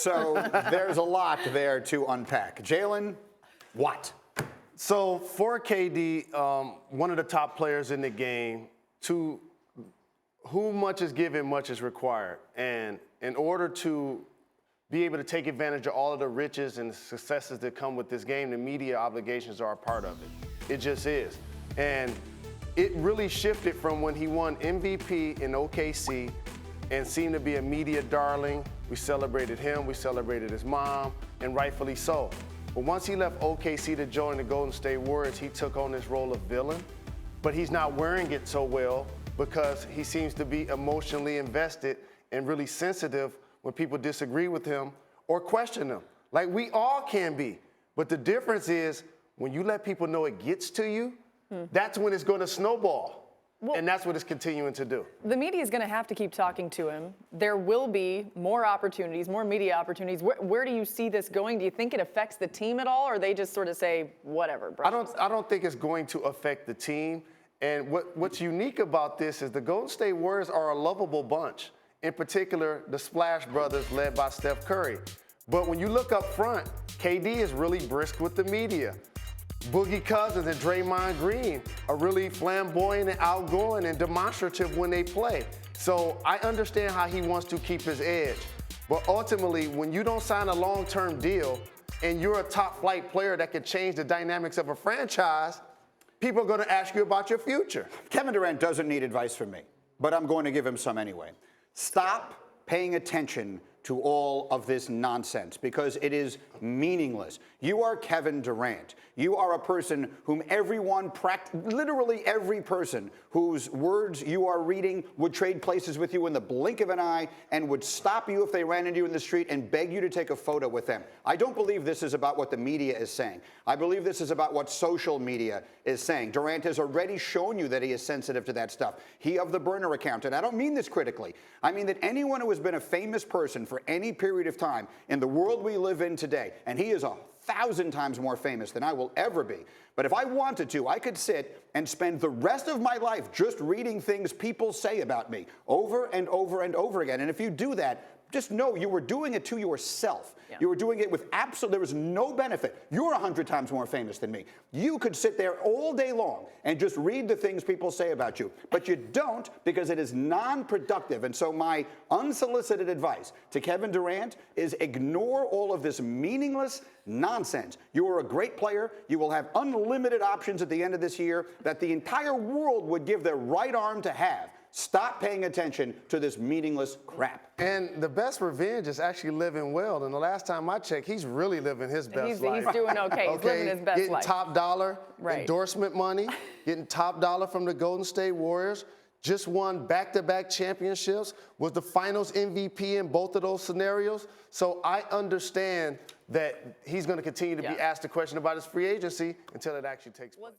So there's a lot there to unpack. Jalen, what? So for KD, one of the top players in the game, to whom much is given, much is required. And in order to be able to take advantage of all of the riches and the successes that come with this game, the media obligations are a part of it. It just is. And it really shifted from when he won MVP in OKC and seemed to be a media darling. We celebrated him, we celebrated his mom, and rightfully so. But once he left OKC to join the Golden State Warriors, he took on this role of villain. But he's not wearing it so well because he seems to be emotionally invested and really sensitive when people disagree with him or question him. Like we all can be. But the difference is when you let people know it gets to you, that's when it's going to snowball. Well, and that's what it's continuing to do. The media is going to have to keep talking to him. There will be more opportunities, more media opportunities. Where do you see this going? Do you think it affects the team at all, or they just sort of say, whatever? I don't think it's going to affect the team. And what's unique about this is the Golden State Warriors are a lovable bunch. In particular, the Splash Brothers led by Steph Curry. But when you look up front, KD is really brisk with the media. Boogie Cousins and Draymond Green are really flamboyant and outgoing and demonstrative when they play. So I understand how he wants to keep his edge. But ultimately, when you don't sign a long-term deal and you're a top-flight player that can change the dynamics of a franchise, people are going to ask you about your future. Kevin Durant doesn't need advice from me, but I'm going to give him some anyway. Stop paying attention to all of this nonsense because it is meaningless. You are Kevin Durant. You are a person whom everyone, literally every person whose words you are reading would trade places with you in the blink of an eye and would stop you if they ran into you in the street and beg you to take a photo with them. I don't believe this is about what the media is saying. I believe this is about what social media is saying. Durant has already shown you that he is sensitive to that stuff. He of the burner account, and I don't mean this critically. I mean that anyone who has been a famous person for any period of time in the world we live in today, and he is 1,000 times more famous than I will ever be. But if I wanted to, I could sit and spend the rest of my life just reading things people say about me over and over and over again. And if you do that, just know you were doing it to yourself. Yeah. You were doing it with there was no benefit. You're 100 times more famous than me. You could sit there all day long and just read the things people say about you. But you don't because it is non-productive. And so my unsolicited advice to Kevin Durant is ignore all of this meaningless nonsense. You are a great player. You will have unlimited options at the end of this year that the entire world would give their right arm to have. Stop paying attention to this meaningless crap. And the best revenge is actually living well. And the last time I checked, he's really living his best life. He's doing okay. He's living his best getting life. Top dollar endorsement money, getting top dollar from the Golden State Warriors, just won back-to-back championships, was the finals MVP in both of those scenarios. So I understand that he's going to continue to be asked a question about his free agency until it actually takes place.